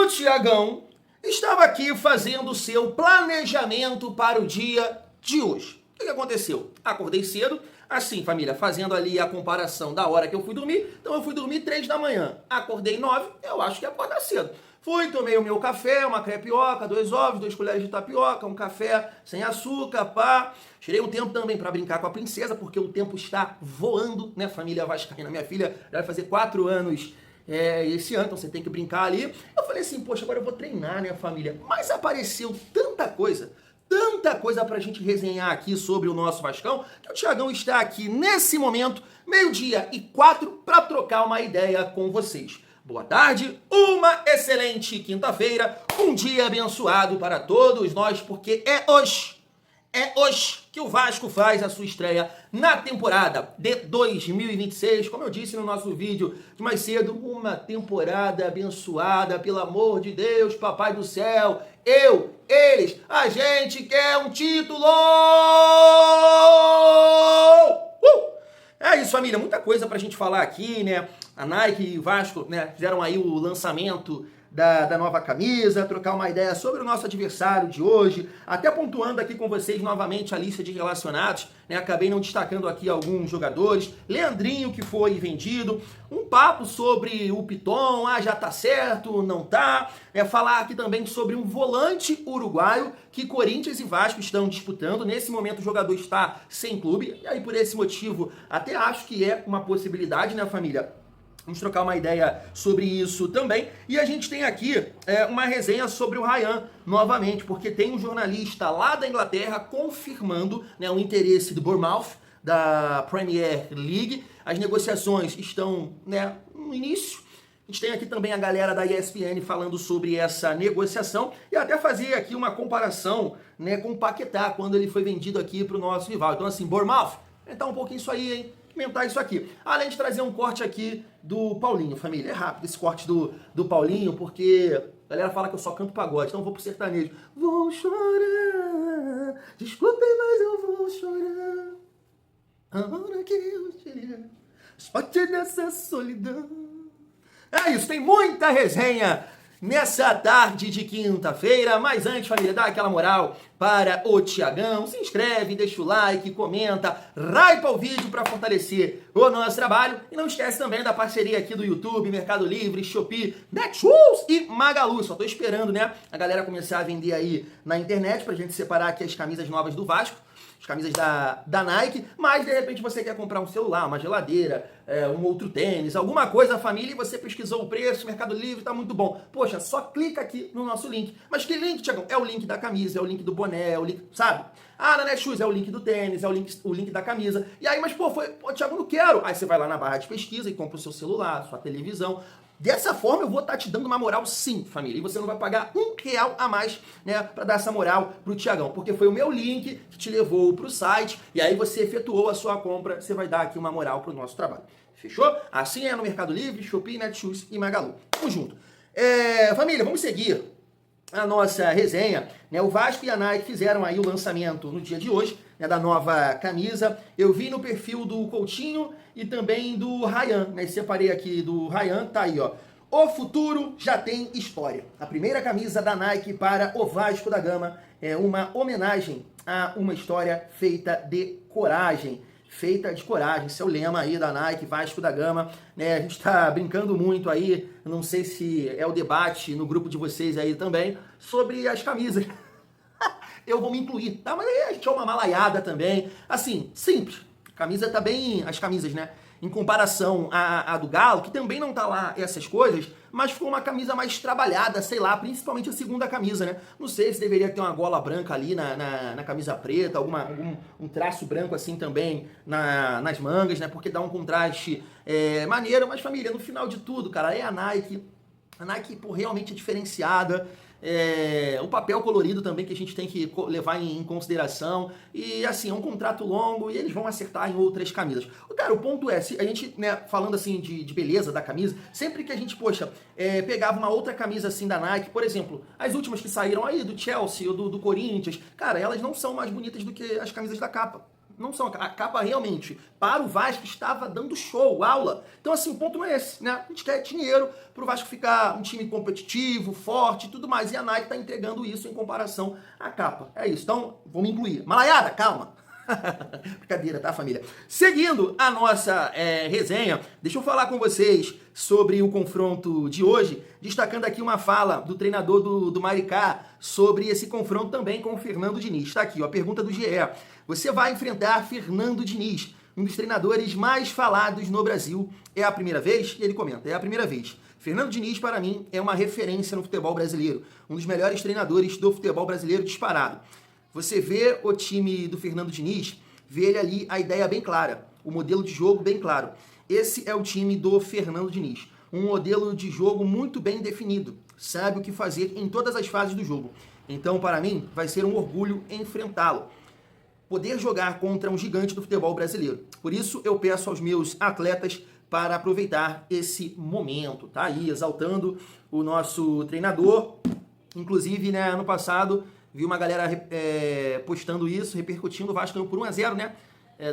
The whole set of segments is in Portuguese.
O Tiagão estava aqui fazendo o seu planejamento para o dia de hoje. O que aconteceu? Acordei cedo, assim, família, fazendo ali a comparação da hora que eu fui dormir. Então eu fui dormir 3 da manhã. Acordei 9, eu acho que ia acordar cedo. Fui, tomei o meu café, uma crepioca, 2 ovos, 2 colheres de tapioca, um café sem açúcar, pá. Tirei um tempo também para brincar com a princesa, porque o tempo está voando, né, família vascaína? Minha filha já vai fazer 4 anos esse ano, então você tem que brincar ali. Eu falei assim, poxa, agora eu vou treinar, né, família? Mas apareceu tanta coisa pra gente resenhar aqui sobre o nosso Vascão, que o Tiagão está aqui nesse momento, 12h04, para trocar uma ideia com vocês. Boa tarde, uma excelente quinta-feira, um dia abençoado para todos nós, porque é hoje que o Vasco faz a sua estreia na temporada de 2026. Como eu disse no nosso vídeo de mais cedo, uma temporada abençoada, pelo amor de Deus, papai do céu. Eles, a gente quer um título! É isso, família, muita coisa pra gente falar aqui, né? A Nike e o Vasco, né, fizeram aí o lançamento da nova camisa, trocar uma ideia sobre o nosso adversário de hoje, até pontuando aqui com vocês novamente a lista de relacionados, né? Acabei não destacando aqui alguns jogadores, Leandrinho que foi vendido, um papo sobre o Piton, já tá certo, não tá, falar aqui também sobre um volante uruguaio que Corinthians e Vasco estão disputando, nesse momento o jogador está sem clube, e aí por esse motivo até acho que é uma possibilidade, né, família? Vamos trocar uma ideia sobre isso também. E a gente tem aqui uma resenha sobre o Ryan, novamente, porque tem um jornalista lá da Inglaterra confirmando, né, o interesse do Bournemouth, da Premier League. As negociações estão, né, no início. A gente tem aqui também a galera da ESPN falando sobre essa negociação e até fazer aqui uma comparação, né, com o Paquetá, quando ele foi vendido aqui para o nosso rival. Então, assim, Bournemouth, aumentar um pouquinho isso aí, hein? Comentar isso aqui. Além de trazer um corte aqui do Paulinho, família. É rápido esse corte do Paulinho, porque a galera fala que eu só canto pagode, então eu vou pro sertanejo. Vou chorar, desculpem, mas eu vou chorar. A hora que eu tiver sorte dessa solidão. É isso, tem muita resenha nessa tarde de quinta-feira, mas antes, família, dá aquela moral para o Tiagão, se inscreve, deixa o like, comenta, hypa o vídeo para fortalecer o nosso trabalho e não esquece também da parceria aqui do YouTube, Mercado Livre, Shopee, Netshoes e Magalu. Só tô esperando, né, a galera começar a vender aí na internet pra gente separar aqui as camisas novas do Vasco, as camisas da Nike, mas de repente você quer comprar um celular, uma geladeira, um outro tênis, alguma coisa, família, e você pesquisou o preço, Mercado Livre, tá muito bom. Poxa, só clica aqui no nosso link. Mas que link, Tiagão? É o link da camisa, é o link do boné, é o link, sabe? Na Netshoes é o link do tênis, é o link da camisa. E aí, mas pô, Tiago, não quero. Aí você vai lá na barra de pesquisa e compra o seu celular, sua televisão. Dessa forma eu vou estar te dando uma moral sim, família. E você não vai pagar R$1 a mais, né, pra dar essa moral pro Tiagão. Porque foi o meu link que te levou pro site. E aí você efetuou a sua compra. Você vai dar aqui uma moral pro nosso trabalho. Fechou? Assim é no Mercado Livre, Shopee, Netshoes e Magalu. Tamo junto. Família, vamos seguir a nossa resenha, né? O Vasco e a Nike fizeram aí o lançamento no dia de hoje, né, da nova camisa. Eu vi no perfil do Coutinho e também do Ryan, né? Separei aqui do Ryan, tá aí, ó. O futuro já tem história. A primeira camisa da Nike para o Vasco da Gama é uma homenagem a uma história feita de coragem. Feita de coragem, esse é o lema aí da Nike, Vasco da Gama, né? A gente tá brincando muito aí, não sei se é o debate no grupo de vocês aí também, sobre as camisas. Eu vou me incluir, tá? Mas aí a gente é uma malaiada também, assim, simples. A camisa tá bem, as camisas, né? Em comparação à do Galo, que também não tá lá essas coisas, mas ficou uma camisa mais trabalhada, sei lá, principalmente a segunda camisa, né? Não sei se deveria ter uma gola branca ali na camisa preta, um traço branco assim também nas mangas, né? Porque dá um contraste maneiro, mas família, no final de tudo, cara, é a Nike. A Nike, pô, realmente é diferenciada. O papel colorido também que a gente tem que levar em consideração. E assim, é um contrato longo e eles vão acertar em outras camisas. Cara, o ponto é, se a gente, né, falando assim de beleza da camisa, sempre que a gente, poxa, pegava uma outra camisa assim da Nike, por exemplo, as últimas que saíram aí do Chelsea ou do Corinthians, cara, elas não são mais bonitas do que as camisas da capa. Não são a capa realmente, para o Vasco estava dando show, aula. Então assim, o ponto não é esse, né? A gente quer dinheiro para o Vasco ficar um time competitivo, forte e tudo mais. E a Nike está entregando isso em comparação à capa. É isso, então vamos incluir. Malaiada, calma. Brincadeira, tá, família? Seguindo a nossa resenha, deixa eu falar com vocês sobre o confronto de hoje, destacando aqui uma fala do treinador do Maricá sobre esse confronto também com o Fernando Diniz. Está aqui, ó, a pergunta do GE. Você vai enfrentar Fernando Diniz, um dos treinadores mais falados no Brasil. É a primeira vez? E ele comenta, é a primeira vez. Fernando Diniz, para mim, é uma referência no futebol brasileiro, um dos melhores treinadores do futebol brasileiro disparado. Você vê o time do Fernando Diniz, vê ele ali a ideia bem clara, o modelo de jogo bem claro. Esse é o time do Fernando Diniz. Um modelo de jogo muito bem definido, sabe o que fazer em todas as fases do jogo. Então, para mim, vai ser um orgulho enfrentá-lo. Poder jogar contra um gigante do futebol brasileiro. Por isso, eu peço aos meus atletas para aproveitar esse momento, tá? Aí, exaltando o nosso treinador. Inclusive, né, ano passado, vi uma galera postando isso, repercutindo, o Vasco ganhou por 1-0, né?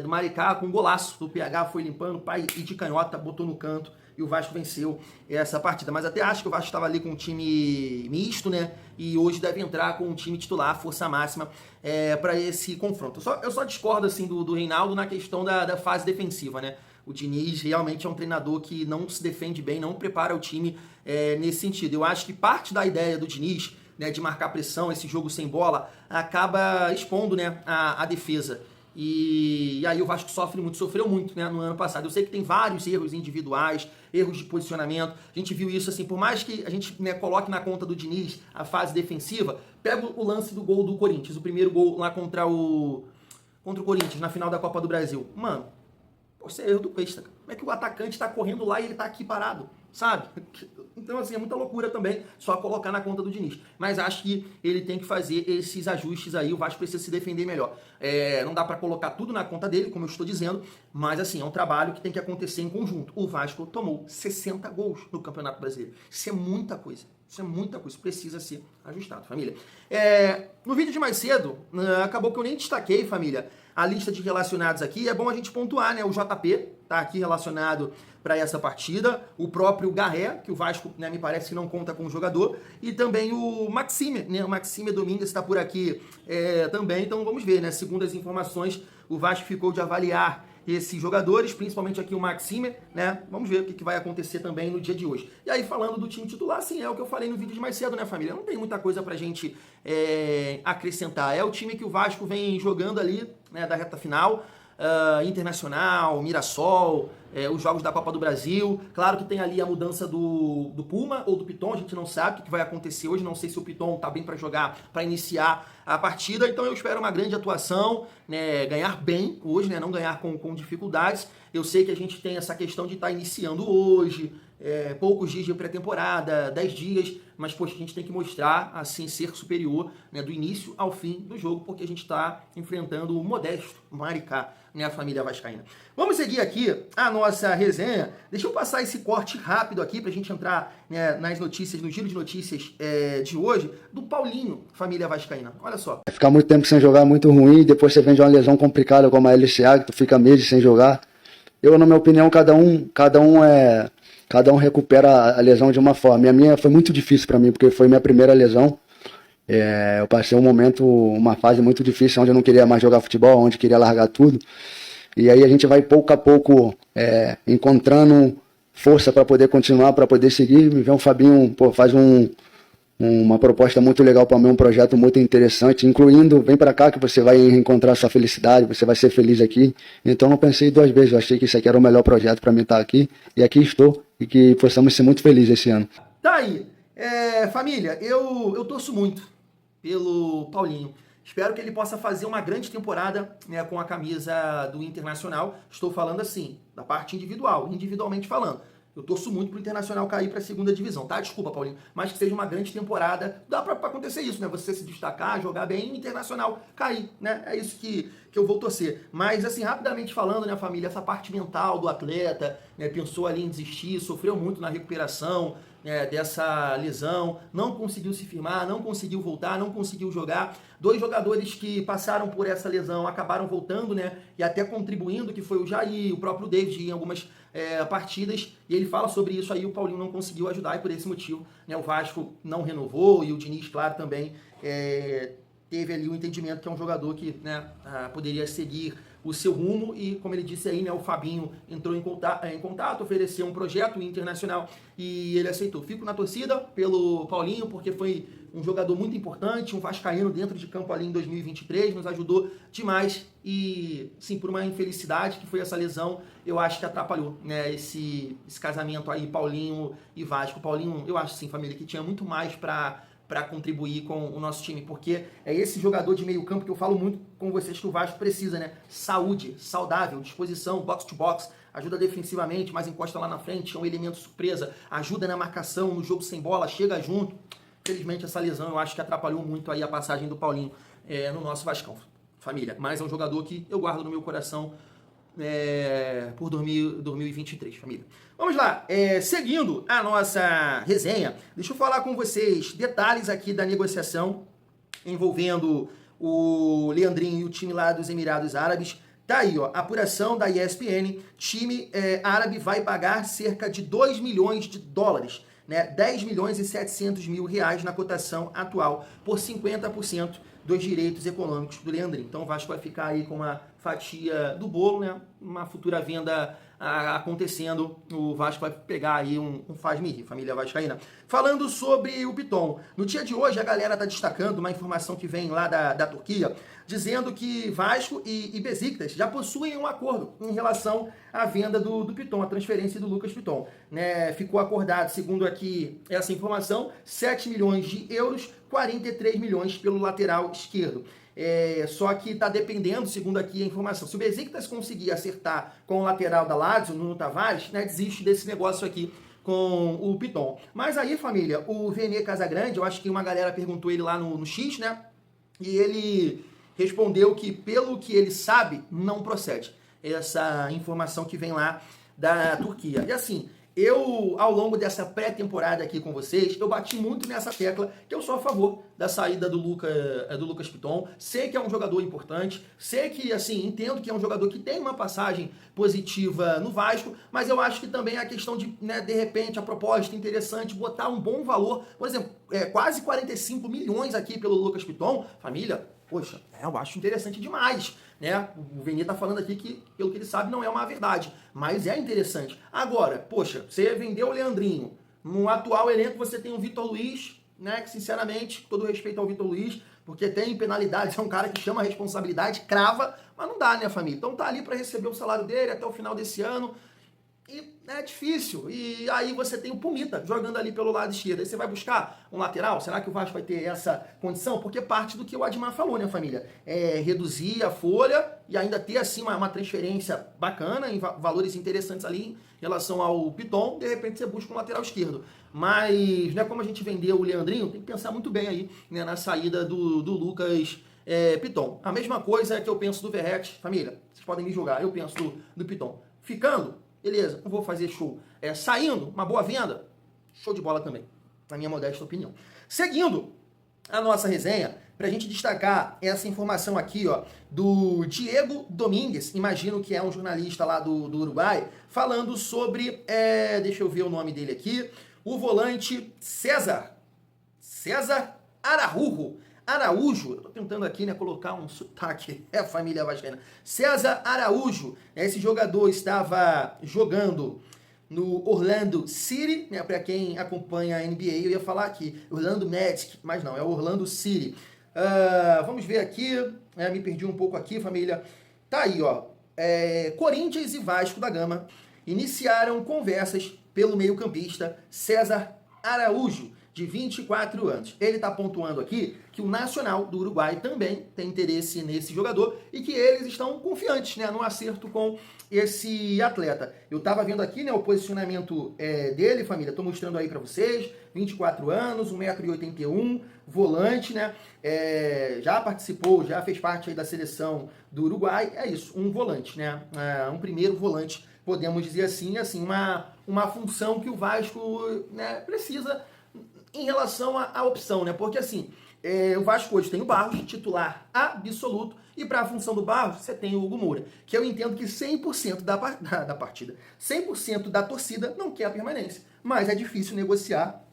Do Maricá, com um golaço do PH, foi limpando, pai e de canhota, botou no canto e o Vasco venceu essa partida. Mas até acho que o Vasco estava ali com um time misto, né? E hoje deve entrar com um time titular, força máxima, para esse confronto. Eu só discordo, assim, do Reinaldo na questão da fase defensiva, né? O Diniz realmente é um treinador que não se defende bem, não prepara o time nesse sentido. Eu acho que parte da ideia do Diniz, né, de marcar pressão, esse jogo sem bola, acaba expondo, né, a defesa. E aí o Vasco sofreu muito, né, no ano passado. Eu sei que tem vários erros individuais, erros de posicionamento. A gente viu isso assim, por mais que a gente, né, coloque na conta do Diniz a fase defensiva, pega o lance do gol do Corinthians, o primeiro gol lá contra o Corinthians, na final da Copa do Brasil. Mano, isso é erro do Cuesta. Como é que o atacante está correndo lá e ele está aqui parado, sabe? Então, assim, é muita loucura também só colocar na conta do Diniz. Mas acho que ele tem que fazer esses ajustes aí, o Vasco precisa se defender melhor. Não dá para colocar tudo na conta dele, como eu estou dizendo, mas, assim, é um trabalho que tem que acontecer em conjunto. O Vasco tomou 60 gols no Campeonato Brasileiro. Isso é muita coisa. Isso é muita coisa, precisa ser ajustado, família. No vídeo de mais cedo, acabou que eu nem destaquei, família, a lista de relacionados aqui. É bom a gente pontuar, né? O JP tá aqui relacionado para essa partida. O próprio Garré, que o Vasco, né, me parece que não conta com o jogador. E também o Maxime, né? O Maxime Domingues está por aqui também. Então vamos ver, né? Segundo as informações, o Vasco ficou de avaliar esses jogadores, principalmente aqui o Maxime, né? Vamos ver o que vai acontecer também no dia de hoje. E aí, falando do time titular, sim, é o que eu falei no vídeo de mais cedo, né, família? Não tem muita coisa pra gente acrescentar. É o time que o Vasco vem jogando ali, né, da reta final. Internacional, Mirassol, os jogos da Copa do Brasil. Claro que tem ali a mudança do Puma ou do Piton, a gente não sabe o que vai acontecer hoje, não sei se o Piton tá bem para jogar, para iniciar a partida, então eu espero uma grande atuação, né, ganhar bem hoje, né, não ganhar com dificuldades. Eu sei que a gente tem essa questão de estar iniciando hoje, poucos dias de pré-temporada, 10 dias, mas poxa, a gente tem que mostrar, assim, ser superior, né, do início ao fim do jogo, porque a gente está enfrentando o modesto Maricá, né, a família vascaína. Vamos seguir aqui a nossa resenha. Deixa eu passar esse corte rápido aqui para a gente entrar, né, nas notícias, no giro de notícias de hoje, do Paulinho, família vascaína. Olha só. Ficar muito tempo sem jogar é muito ruim, depois você vem de uma lesão complicada como a LCA, que tu fica meses sem jogar. Eu, na minha opinião, cada um recupera a lesão de uma forma. E a minha foi muito difícil para mim, porque foi minha primeira lesão. Eu passei uma fase muito difícil, onde eu não queria mais jogar futebol, onde eu queria largar tudo. E aí a gente vai pouco a pouco encontrando força para poder continuar, para poder seguir. Me vê o Fabinho, faz uma proposta muito legal para mim, um projeto muito interessante, incluindo, vem para cá que você vai encontrar sua felicidade, você vai ser feliz aqui. Então não pensei duas vezes, eu achei que isso aqui era o melhor projeto para mim estar aqui, e aqui estou, e que possamos ser muito felizes esse ano. Tá aí, família, eu torço muito pelo Paulinho. Espero que ele possa fazer uma grande temporada, né, com a camisa do Internacional. Estou falando assim, da parte individual, individualmente falando. Eu torço muito pro Internacional cair para a segunda divisão, tá? Desculpa, Paulinho, mas que seja uma grande temporada. Dá para acontecer isso, né? Você se destacar, jogar bem e o Internacional cair, né? É isso que eu vou torcer. Mas, assim, rapidamente falando, né, família, essa parte mental do atleta, né, pensou ali em desistir, sofreu muito na recuperação, dessa lesão, não conseguiu se firmar, não conseguiu voltar, não conseguiu jogar. 2 jogadores que passaram por essa lesão acabaram voltando, né, e até contribuindo, que foi o Jair, o próprio David em algumas partidas, e ele fala sobre isso aí, o Paulinho não conseguiu ajudar, e por esse motivo, né, o Vasco não renovou, e o Diniz, claro, também teve ali o entendimento que é um jogador que, né, poderia seguir o seu rumo, e como ele disse aí, né, o Fabinho entrou em contato, ofereceu um projeto internacional e ele aceitou. Fico na torcida pelo Paulinho, porque foi um jogador muito importante, um vascaíno dentro de campo ali em 2023, nos ajudou demais e, sim, por uma infelicidade que foi essa lesão, eu acho que atrapalhou, né, esse casamento aí, Paulinho e Vasco. Paulinho, eu acho sim, família, que tinha muito mais para contribuir com o nosso time, porque é esse jogador de meio campo que eu falo muito com vocês que o Vasco precisa, né? Saúde, saudável, disposição, box to box, ajuda defensivamente, mas encosta lá na frente, é um elemento surpresa, ajuda na marcação, no jogo sem bola, chega junto. Infelizmente essa lesão eu acho que atrapalhou muito aí a passagem do Paulinho no nosso Vascão, família. Mas é um jogador que eu guardo no meu coração por 2023, família. Vamos lá, seguindo a nossa resenha, deixa eu falar com vocês detalhes aqui da negociação envolvendo o Leandrinho e o time lá dos Emirados Árabes. Tá aí, ó, apuração da ESPN, time árabe vai pagar cerca de 2 milhões de dólares, né, 10 milhões e 700 mil reais na cotação atual, por 50% dos direitos econômicos do Leandrinho. Então o Vasco vai ficar aí com uma fatia do bolo, né? Uma futura venda acontecendo, o Vasco vai pegar aí um faz-me-rir, família vascaína. Falando sobre o Piton, no dia de hoje a galera tá destacando uma informação que vem lá da Turquia, dizendo que Vasco e Besiktas já possuem um acordo em relação à venda do Piton, a transferência do Lucas Piton, né? Ficou acordado, segundo aqui essa informação, 7 milhões de euros, 43 milhões pelo lateral esquerdo. Só que está dependendo, segundo aqui a informação, se o Besiktas conseguir acertar com o lateral da Lazio, Nuno Tavares, né, desiste desse negócio aqui com o Piton. Mas aí, família, o Vene Casagrande, eu acho que uma galera perguntou ele lá no X, né, e ele respondeu que, pelo que ele sabe, não procede essa informação que vem lá da Turquia. E assim, eu, ao longo dessa pré-temporada aqui com vocês, eu bati muito nessa tecla que eu sou a favor da saída do Lucas Piton. Sei que é um jogador importante, sei que, assim, entendo que é um jogador que tem uma passagem positiva no Vasco, mas eu acho que também é a questão de, né, de repente, a proposta interessante, botar um bom valor, por exemplo, quase 45 milhões aqui pelo Lucas Piton, família, poxa, eu acho interessante demais, né? O Vene tá falando aqui que, pelo que ele sabe, não é uma verdade, mas é interessante. Agora, poxa, você vendeu o Leandrinho, no atual elenco você tem o Vitor Luiz, né? Que, sinceramente, todo respeito ao Vitor Luiz, porque tem penalidades, é um cara que chama a responsabilidade, crava, mas não dá, né, família? Então tá ali para receber o salário dele até o final desse ano, e é difícil. E aí você tem o Pumita jogando ali pelo lado esquerdo. Aí você vai buscar um lateral? Será que o Vasco vai ter essa condição? Porque parte do que o Admar falou, né, família? Reduzir a folha e ainda ter, assim, uma transferência bacana, em valores interessantes ali em relação ao Piton. De repente você busca um lateral esquerdo. Mas, né, como a gente vendeu o Leandrinho, tem que pensar muito bem aí, né, na saída do Lucas Piton. A mesma coisa que eu penso do Verratti. Família, vocês podem me julgar. Eu penso do Piton. Ficando, beleza, não vou fazer show. Saindo, uma boa venda, show de bola também, na minha modesta opinião. Seguindo a nossa resenha, para a gente destacar essa informação aqui, ó, do Diego Domingues, imagino que é um jornalista lá do Uruguai, falando sobre, deixa eu ver o nome dele aqui, o volante César Araújo, eu tô tentando aqui, né, colocar um sotaque, a família vascaína. César Araújo, esse jogador estava jogando no Orlando City, né, para quem acompanha a NBA, eu ia falar aqui, Orlando Magic, mas não, é o Orlando City. Vamos ver aqui, me perdi um pouco aqui, família. Tá aí, ó, Corinthians e Vasco da Gama iniciaram conversas pelo meio-campista César Araújo, de 24 anos. Ele está pontuando aqui que o Nacional do Uruguai também tem interesse nesse jogador e que eles estão confiantes, né, no acerto com esse atleta. Eu estava vendo aqui, né, o posicionamento dele, família, estou mostrando aí para vocês, 24 anos, 1,81 m, volante, né, já participou, já fez parte aí da seleção do Uruguai, é isso, um volante, né, um primeiro volante, podemos dizer assim, uma função que o Vasco, né, precisa em relação à opção, né? Porque assim, o Vasco hoje tem o Barros, titular absoluto, e para a função do Barros você tem o Hugo Moura, que eu entendo que 100% da partida, 100% da torcida não quer a permanência, mas é difícil negociar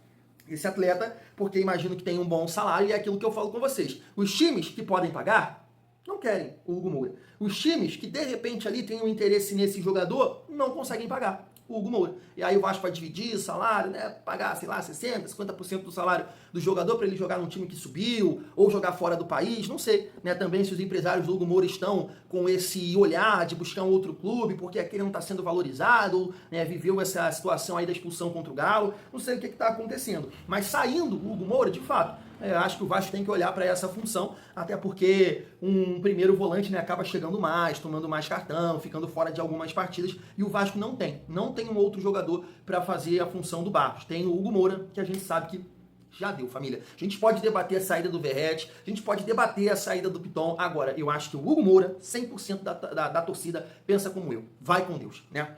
esse atleta, porque imagino que tem um bom salário, e é aquilo que eu falo com vocês. Os times que podem pagar não querem o Hugo Moura. Os times que de repente ali têm um interesse nesse jogador não conseguem pagar o Hugo Moura. E aí o Vasco vai dividir o salário, né? Pagar, sei lá, 60%, 50% do salário do jogador para ele jogar num time que subiu, ou jogar fora do país, não sei, né? Também se os empresários do Hugo Moura estão com esse olhar de buscar um outro clube, porque aquele não está sendo valorizado, né? Viveu essa situação aí da expulsão contra o Galo, não sei o que está acontecendo. Mas saindo o Hugo Moura, de fato, acho que o Vasco tem que olhar para essa função, até porque um primeiro volante, né, acaba chegando mais, tomando mais cartão, ficando fora de algumas partidas, e o Vasco não tem um outro jogador para fazer a função do Barros. Tem o Hugo Moura, que a gente sabe que já deu, família. A gente pode debater a saída do Verratti, a gente pode debater a saída do Piton. Agora, eu acho que o Hugo Moura, 100% da torcida, pensa como eu. Vai com Deus, né?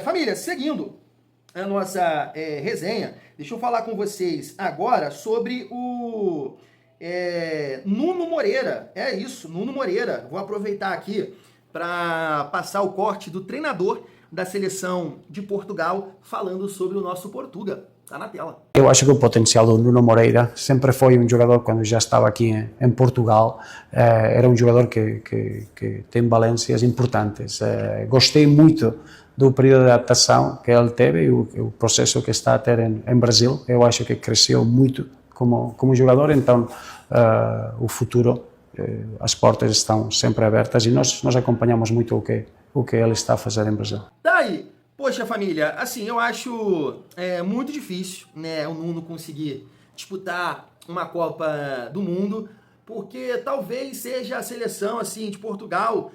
Família, seguindo a nossa resenha, deixa eu falar com vocês agora sobre o Nuno Moreira. É isso, Nuno Moreira. Vou aproveitar aqui para passar o corte do treinador da seleção de Portugal falando sobre o nosso Portuga. Está na tela. Eu acho que o potencial do Nuno Moreira sempre foi um jogador, quando já estava aqui em Portugal, era um jogador que tem valências importantes. Gostei muito do período de adaptação que ele teve e o processo que está a ter em Brasil. Eu acho que cresceu muito como jogador, então o futuro, as portas estão sempre abertas e nós acompanhamos muito o que ele está a fazer em Brasil. Daí, poxa família, assim, eu acho muito difícil, né, o Nuno conseguir disputar uma Copa do Mundo, porque talvez seja a seleção assim de Portugal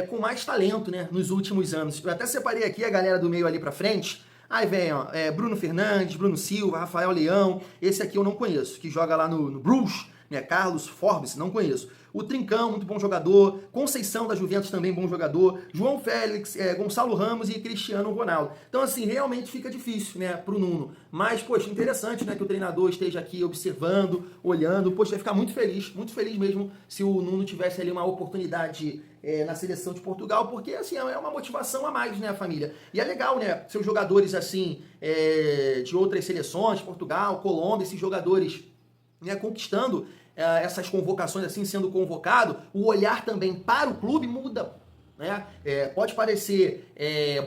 com mais talento, né, nos últimos anos. Eu até separei aqui a galera do meio ali pra frente. Aí vem, ó, Bruno Fernandes, Bruno Silva, Rafael Leão. Esse aqui eu não conheço, que joga lá no Bruges, né, Carlos Forbes, não conheço. O Trincão, muito bom jogador. Conceição da Juventus, também bom jogador. João Félix, Gonçalo Ramos e Cristiano Ronaldo. Então, assim, realmente fica difícil, né, pro Nuno. Mas, poxa, interessante, né, que o treinador esteja aqui observando, olhando. Poxa, vai ficar muito feliz mesmo se o Nuno tivesse ali uma oportunidade na seleção de Portugal, porque, assim, é uma motivação a mais, né, família? E é legal, né, seus jogadores, assim, de outras seleções, Portugal, Colômbia, esses jogadores, né, conquistando essas convocações, assim, sendo convocado, o olhar também para o clube muda, né? Pode parecer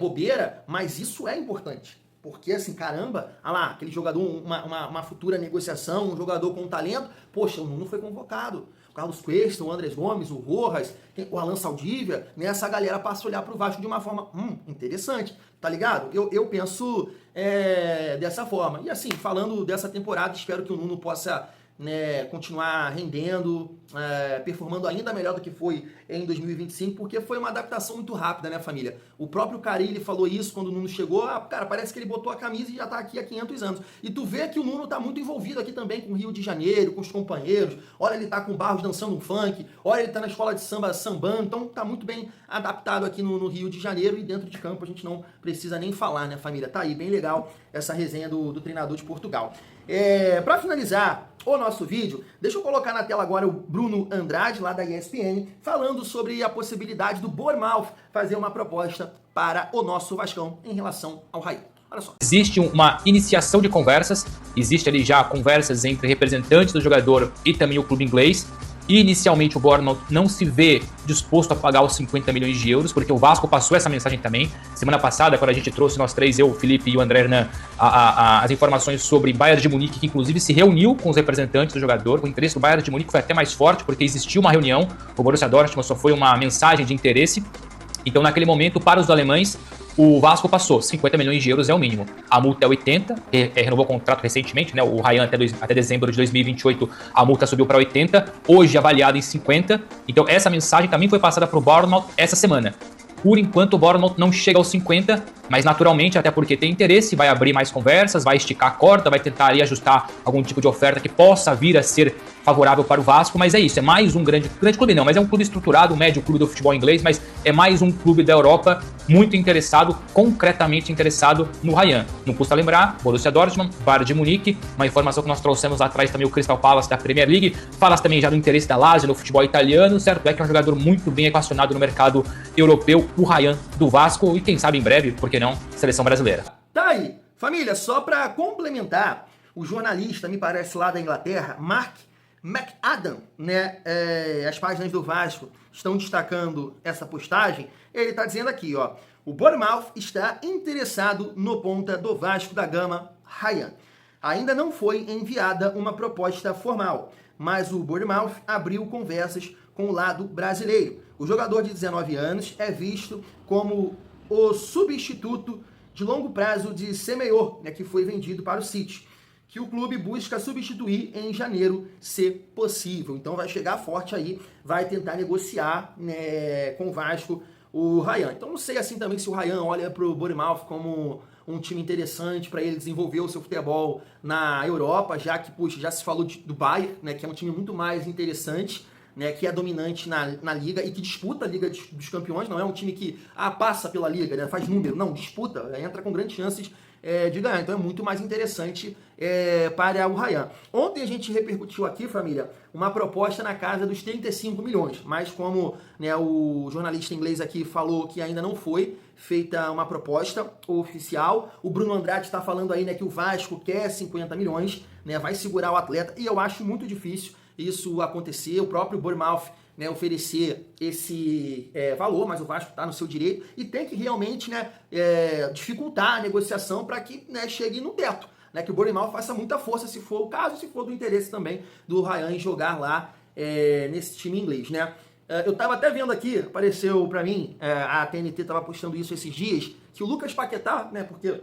bobeira, mas isso é importante. Porque, assim, caramba, olha lá, aquele jogador, uma futura negociação, um jogador com talento, poxa, o Nuno foi convocado. O Carlos Cuesta, o Andrés Gomes, o Rojas, o Alan Saldívia, né? Essa galera passa a olhar pro Vasco de uma forma interessante, tá ligado? Eu penso dessa forma. E assim, falando dessa temporada, espero que o Nuno possa, né, continuar rendendo, performando ainda melhor do que foi em 2025, porque foi uma adaptação muito rápida, né, família? O próprio Carille falou isso quando o Nuno chegou. Cara, parece que ele botou a camisa e já tá aqui há 500 anos. E tu vê que o Nuno tá muito envolvido aqui também com o Rio de Janeiro, com os companheiros. Olha, ele tá com o Barros dançando um funk. Olha, ele tá na escola de samba sambando. Então tá muito bem adaptado aqui no Rio de Janeiro, e dentro de campo a gente não precisa nem falar, né, família? Tá aí, bem legal essa resenha do treinador de Portugal. Para finalizar o nosso vídeo, deixa eu colocar na tela agora o Bruno Andrade, lá da ESPN, falando sobre a possibilidade do Bournemouth fazer uma proposta para o nosso Vascão em relação ao Raí. Olha só. Existe uma iniciação de conversas, existe ali já conversas entre representantes do jogador e também o clube inglês. Inicialmente o Bournemouth não se vê disposto a pagar os 50 milhões de euros, porque o Vasco passou essa mensagem também. Semana passada, quando a gente trouxe, nós três, eu, o Felipe e o André Hernan, as informações sobre Bayern de Munique, que inclusive se reuniu com os representantes do jogador. O interesse do Bayern de Munique foi até mais forte, porque existiu uma reunião. O Borussia Dortmund só foi uma mensagem de interesse. Então, naquele momento, para os alemães, o Vasco passou, 50 milhões de euros é o mínimo. A multa é 80, renovou o contrato recentemente, né? O Ryan até dezembro de 2028, a multa subiu para 80, hoje avaliada em 50. Então essa mensagem também foi passada para o Bournemouth essa semana. Por enquanto o Bournemouth não chega aos 50, Mas naturalmente, até porque tem interesse, vai abrir mais conversas, vai esticar a corda, vai tentar ali ajustar algum tipo de oferta que possa vir a ser favorável para o Vasco, mas é isso, é mais um grande clube não, mas é um clube estruturado, um médio clube do futebol inglês, mas é mais um clube da Europa muito interessado, concretamente interessado no Ryan. Não custa lembrar, Borussia Dortmund, Bayern de Munique, uma informação que nós trouxemos lá atrás também, o Crystal Palace da Premier League, falas também já do interesse da Lazio no futebol italiano, certo é que é um jogador muito bem equacionado no mercado europeu, o Ryan do Vasco, e quem sabe em breve, por que não, seleção brasileira. Tá aí, família, só para complementar, o jornalista, me parece lá da Inglaterra, Mark McAdam, né, as páginas do Vasco estão destacando essa postagem, ele está dizendo aqui, ó, o Bournemouth está interessado no ponta do Vasco da Gama, Ryan. Ainda não foi enviada uma proposta formal, mas o Bournemouth abriu conversas com o lado brasileiro. O jogador de 19 anos é visto como o substituto de longo prazo de Semedo, né, que foi vendido para o City, que o clube busca substituir em janeiro, se possível. Então vai chegar forte aí, vai tentar negociar, né, com o Vasco o Ryan. Então não sei assim também se o Ryan olha para o Bournemouth como um time interessante para ele desenvolver o seu futebol na Europa, já que, puxa, já se falou do Bayern, né, que é um time muito mais interessante, né, que é dominante na Liga e que disputa a Liga dos Campeões, não é um time que passa pela Liga, né, faz número, não, disputa, entra com grandes chances de ganhar, então é muito mais interessante para o Ryan. Ontem a gente repercutiu aqui, família, uma proposta na casa dos 35 milhões, mas como, né, o jornalista inglês aqui falou que ainda não foi feita uma proposta oficial, o Bruno Andrade está falando aí, né, que o Vasco quer 50 milhões, né, vai segurar o atleta, e eu acho muito difícil isso acontecer, o próprio Bournemouth, né, oferecer esse valor, mas o Vasco está no seu direito e tem que realmente, né, dificultar a negociação para que, né, chegue no teto, né, que o Bournemouth faça muita força se for o caso, se for do interesse também do Ryan em jogar lá nesse time inglês, né. Eu estava até vendo aqui, apareceu para mim, a TNT estava postando isso esses dias, que o Lucas Paquetá, né, porque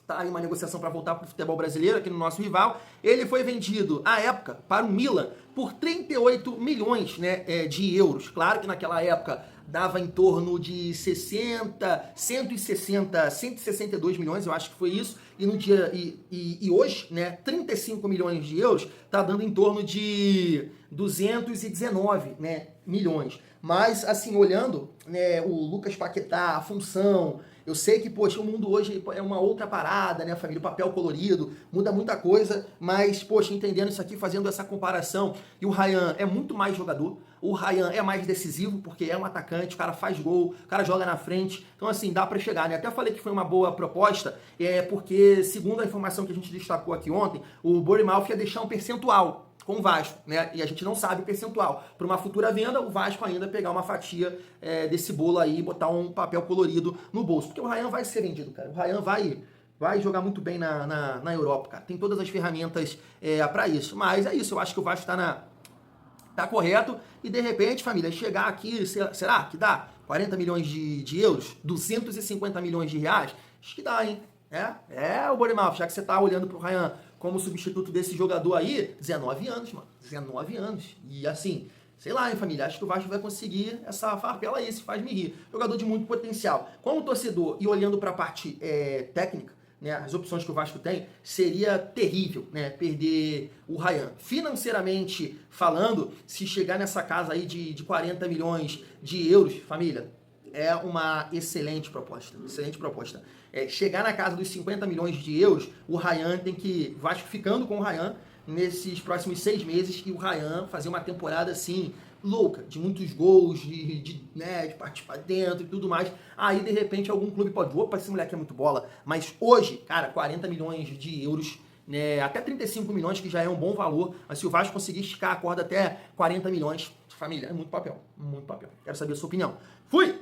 tá aí uma negociação para voltar para o futebol brasileiro, aqui no nosso rival, ele foi vendido, à época, para o Milan, por 38 milhões, né, de euros. Claro que naquela época dava em torno de 162 milhões, eu acho que foi isso, e no dia e hoje, né, 35 milhões de euros, tá dando em torno de 219, né, milhões. Mas, assim, olhando, né, o Lucas Paquetá, a função, eu sei que, poxa, o mundo hoje é uma outra parada, né, família? O papel colorido, muda muita coisa, mas, poxa, entendendo isso aqui, fazendo essa comparação, e o Ryan é muito mais jogador, o Ryan é mais decisivo, porque é um atacante, o cara faz gol, o cara joga na frente, então, assim, dá pra chegar, né? Até falei que foi uma boa proposta, porque, segundo a informação que a gente destacou aqui ontem, o Bournemouth ia deixar um percentual com o Vasco, né? E a gente não sabe o percentual. Para uma futura venda, o Vasco ainda pegar uma fatia desse bolo aí e botar um papel colorido no bolso. Porque o Ryan vai ser vendido, cara. O Ryan vai jogar muito bem na Europa, cara. Tem todas as ferramentas para isso. Mas é isso, eu acho que o Vasco tá correto. E de repente, família, chegar aqui, será que dá? 40 milhões de euros? 250 milhões de reais? Acho que dá, hein? O Bournemouth, já que você tá olhando pro Ryan como substituto desse jogador aí, 19 anos, mano. 19 anos. E assim, sei lá, hein, família, acho que o Vasco vai conseguir essa farpela aí, se faz me rir. Jogador de muito potencial. Como torcedor e olhando para a parte técnica, né, as opções que o Vasco tem, seria terrível, né, perder o Ryan. Financeiramente falando, se chegar nessa casa aí de 40 milhões de euros, família, é uma excelente proposta. Excelente proposta. Chegar na casa dos 50 milhões de euros, o Ryan tem que... Vasco ficando com o Ryan nesses próximos 6 meses e o Ryan fazer uma temporada assim, louca, de muitos gols, de partir pra dentro e tudo mais. Aí, de repente, algum clube pode... Opa, esse moleque é muito bola. Mas hoje, cara, 40 milhões de euros, né, até 35 milhões, que já é um bom valor. Mas se o Vasco conseguir esticar a corda até 40 milhões, família, é muito papel. Muito papel. Quero saber a sua opinião. Fui!